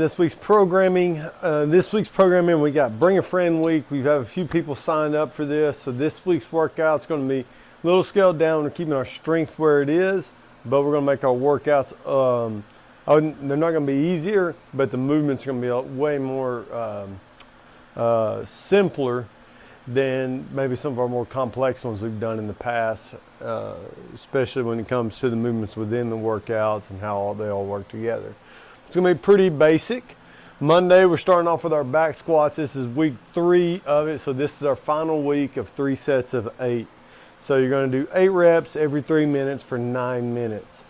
This week's programming, we got Bring a Friend Week. We've had a few people signed up for this. So this week's workout's going to be a little scaled down. We're keeping our strength where it is, but we're going to make our workouts, they're not going to be easier, but the movements are going to be way more simpler than maybe some of our more complex ones we've done in the past, especially when it comes to the movements within the workouts and how they all work together. It's going to be pretty basic. Monday, we're starting off with our back squats. This is week 3 of it, so this is our final week of 3 sets of 8. So you're going to do 8 reps every 3 minutes for 9 minutes.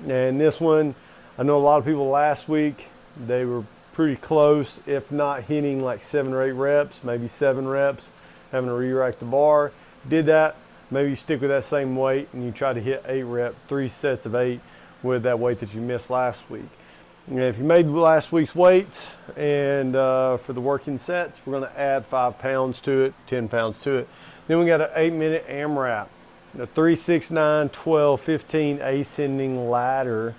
And this one, I know a lot of people last week, they were pretty close, if not hitting like 7 or 8 reps, maybe 7 reps, having to re-rack the bar. Did that, maybe you stick with that same weight and you try to hit 8 reps, 3 sets of 8 with that weight that you missed last week. And if you made last week's weights and for the working sets, we're going to add 5 pounds to it, 10 pounds to it. Then we got an 8-minute AMRAP, 3, 6, 9, 12, 15 ascending ladder,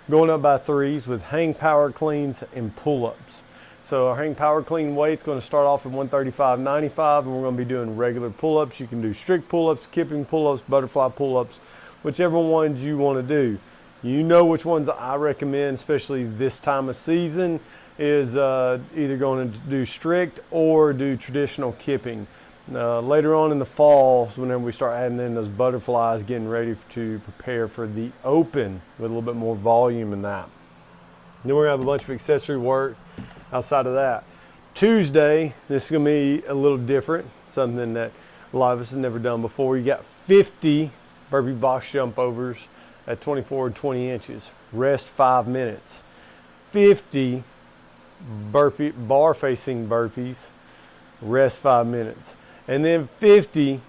going up by 3s with hang power cleans and pull-ups. So our hang power clean weight's going to start off at 135.95, and we're going to be doing regular pull-ups. You can do strict pull-ups, kipping pull-ups, butterfly pull-ups, whichever ones you want to do. You know which ones I recommend, especially this time of season, is either going to do strict or do traditional kipping. Later on in the fall, whenever we start adding in those butterflies, getting ready to prepare for the open with a little bit more volume in that. Then we're going to have a bunch of accessory work outside of that. Tuesday, this is going to be a little different, something that a lot of us have never done before. You got 50 burpee box jump overs at 24 and 20 inches. Rest 5 minutes. 50 burpee bar facing burpees. Rest 5 minutes. And then 50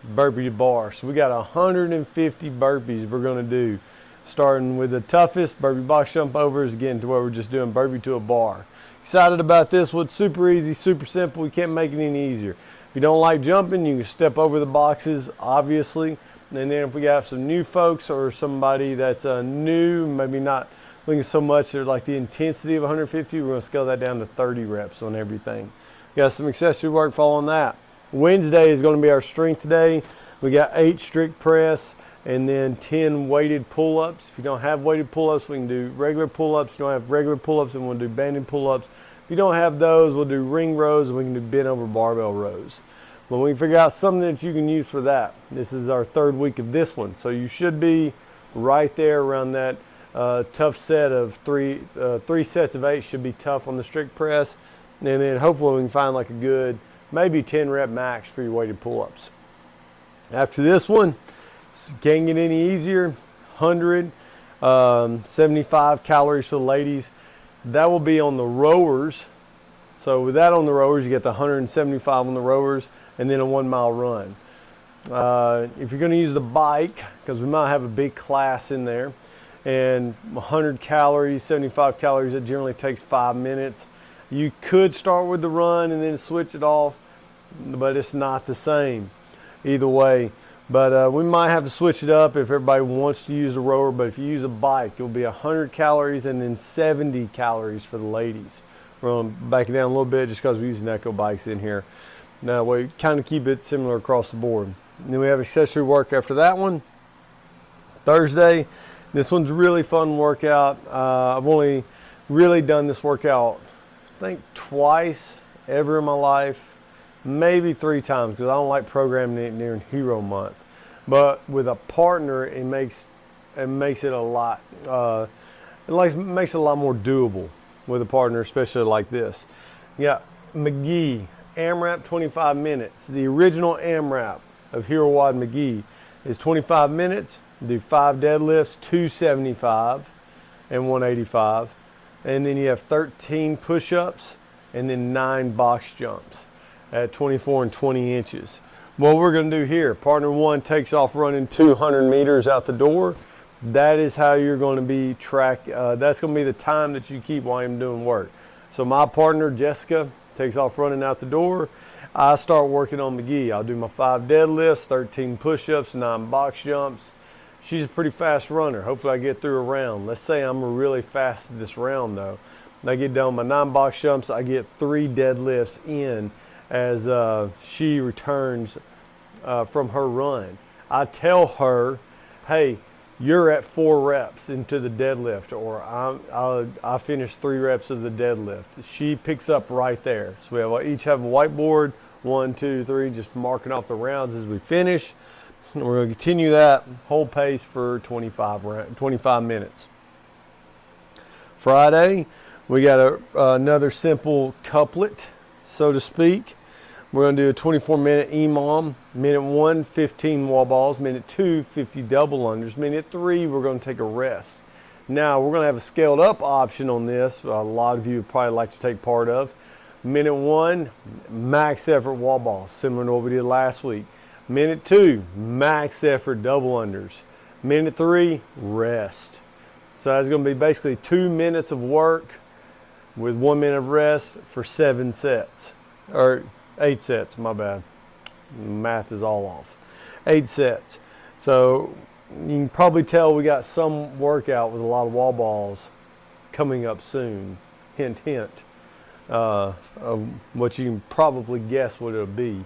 burpee to bar. So we got 150 burpees we're going to do. Starting with the toughest burpee box jump overs, again to where we're just doing burpee to a bar. Excited about this one. Super easy, super simple. We can't make it any easier. If you don't like jumping, you can step over the boxes, obviously. And then if we got some new folks or somebody that's new, maybe not looking so much at like the intensity of 150, we're going to scale that down to 30 reps on everything. We got some accessory work following that. Wednesday is going to be our strength day. We got 8 strict press and then 10 weighted pull-ups. If you don't have weighted pull-ups, we can do regular pull-ups. If you don't have regular pull-ups, then we'll do banded pull-ups. If you don't have those, we'll do ring rows and we can do bent over barbell rows. But we can figure out something that you can use for that. This is our 3rd week of this one. So you should be right there around that tough set of 3 sets of 8 should be tough on the strict press. And then hopefully we can find like a good, maybe 10 rep max for your weighted pull-ups. After this one, can't get any easier. 175 calories for the ladies. That will be on the rowers. So with that on the rowers, you get the 175 on the rowers, and then a 1 mile run. If you're going to use the bike, because we might have a big class in there, and 100 calories, 75 calories, it generally takes 5 minutes. You could start with the run and then switch it off, but it's not the same either way. But we might have to switch it up if everybody wants to use a rower, but if you use a bike, it'll be 100 calories and then 70 calories for the ladies. We're going to back it down a little bit just because we're using Echo bikes in here. Now we kind of keep it similar across the board. And then we have accessory work after that one. Thursday, this one's a really fun workout. I've only really done this workout, I think twice ever in my life, maybe 3 times because I don't like programming it during Hero Month. But with a partner, it makes it a lot. Makes it a lot more doable with a partner, especially like this. Yeah, McGee. AMRAP 25 minutes. The original AMRAP of Hero Wad McGee is 25 minutes. Do 5 deadlifts, 275 and 185. And then you have 13 push-ups and then 9 box jumps at 24 and 20 inches. What we're going to do here, partner 1 takes off running 200 meters out the door. That is how you're going to be that's going to be the time that you keep while I'm doing work. So my partner, Jessica, takes off running out the door. I start working on McGee. I'll do my 5 deadlifts, 13 push-ups, 9 box jumps. She's a pretty fast runner. Hopefully I get through a round. Let's say I'm really fast at this round though. I get done with my 9 box jumps, I get 3 deadlifts in as she returns from her run. I tell her, hey, you're at 4 reps into the deadlift, or I finished 3 reps of the deadlift. She picks up right there. So we each have a whiteboard, 1, 2, 3, just marking off the rounds as we finish. And we're going to continue that whole pace for 25 minutes. Friday, we got another simple couplet, so to speak. We're going to do a 24-minute EMOM. Minute 1, 15 wall balls. Minute 2, 50 double unders. Minute 3, we're going to take a rest. Now, we're going to have a scaled up option on this. A lot of you would probably like to take part of. Minute 1, max effort wall balls, similar to what we did last week. Minute 2, max effort double unders. Minute 3, rest. So that's going to be basically 2 minutes of work with 1 minute of rest for 7 sets. Or 8 sets, my bad. Math is all off. 8 sets. So you can probably tell we got some workout with a lot of wall balls coming up soon. Hint, hint. Of what you can probably guess what it'll be.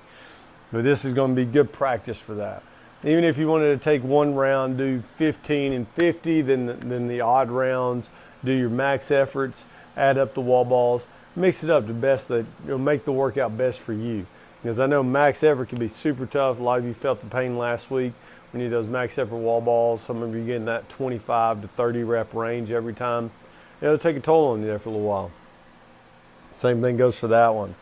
But this is going to be good practice for that. Even if you wanted to take one round, do 15 and 50, then the odd rounds, do your max efforts, add up the wall balls, mix it up to best that you'll make the workout best for you. Because I know max effort can be super tough. A lot of you felt the pain last week when you did those max effort wall balls. Some of you getting that 25 to 30 rep range every time. It'll take a toll on you there for a little while. Same thing goes for that one.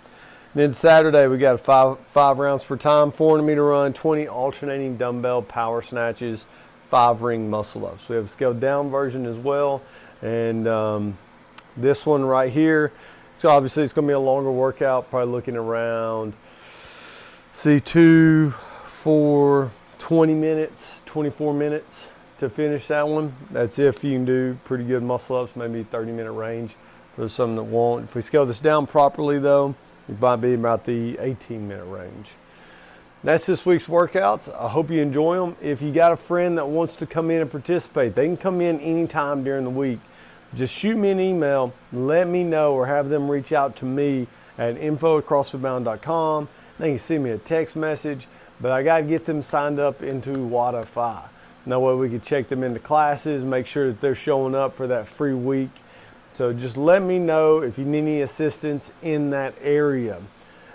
Then Saturday, we got 5 rounds for time, 400 meter run, 20 alternating dumbbell power snatches, 5 ring muscle ups. We have a scaled down version as well. And this one right here, so obviously it's going to be a longer workout, probably looking around, 2, 4, 20 minutes, 24 minutes to finish that one. That's if you can do pretty good muscle ups, maybe 30-minute range for some that won't. If we scale this down properly though, it might be about the 18-minute range. That's this week's workouts. I hope you enjoy them. If you got a friend that wants to come in and participate, they can come in anytime during the week. Just shoot me an email, let me know, or have them reach out to me at info@crossfitbound.com. They can send me a text message, but I got to get them signed up into WADA Phi. That way we can check them into classes, make sure that they're showing up for that free week. So just let me know if you need any assistance in that area.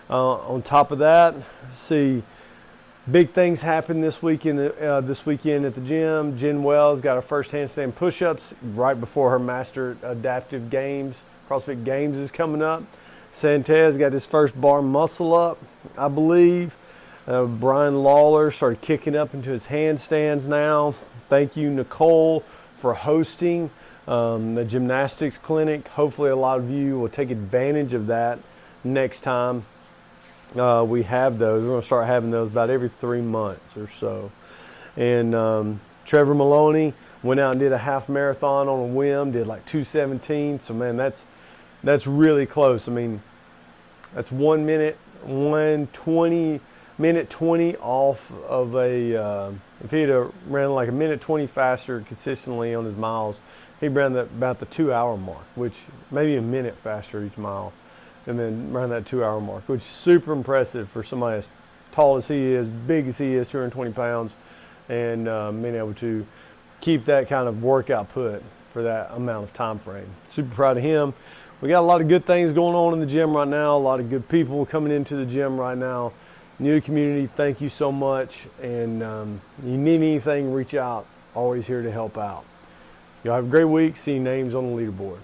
On top of that, see, big things happen this weekend at the gym. Jen Wells got her first handstand push-ups right before her Master Adaptive Games. CrossFit Games is coming up. Santez got his first bar muscle up, I believe. Brian Lawler started kicking up into his handstands now. Thank you, Nicole, for hosting the gymnastics clinic. Hopefully a lot of you will take advantage of that next time we have those. We're going to start having those about every 3 months or so. And Trevor Maloney went out and did a half marathon on a whim, did like 2:17. So man, that's really close. I mean, that's 1 minute, 1:20 off of a, if he'd have ran like a minute 20 faster consistently on his miles, he ran about the 2-hour mark, which maybe a minute faster each mile, and then ran that 2-hour mark, which is super impressive for somebody as tall as he is, big as he is, 220 pounds, and being able to keep that kind of work output for that amount of time frame. Super proud of him. We got a lot of good things going on in the gym right now, a lot of good people coming into the gym right now. New to community, thank you so much. And you need anything, reach out. Always here to help out. Y'all have a great week. See names on the leaderboard.